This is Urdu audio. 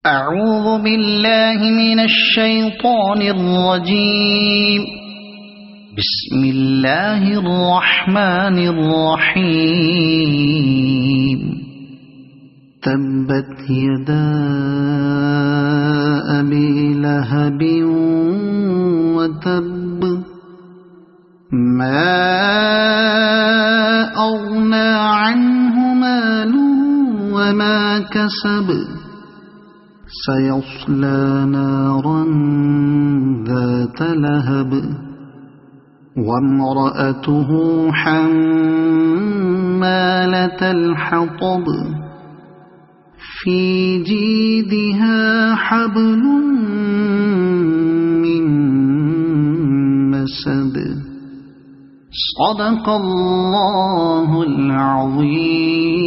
أعوذ بالله من الشيطان الرجيم. بسم الله الرحمن الرحيم. تبت يدا أبي لهب وتب ما أغنى عنه ماله وما كسب سيصلى نارا ذات لهب وامرأته حمالة الحطب في جيدها حبل من مسد. صدق الله العظيم.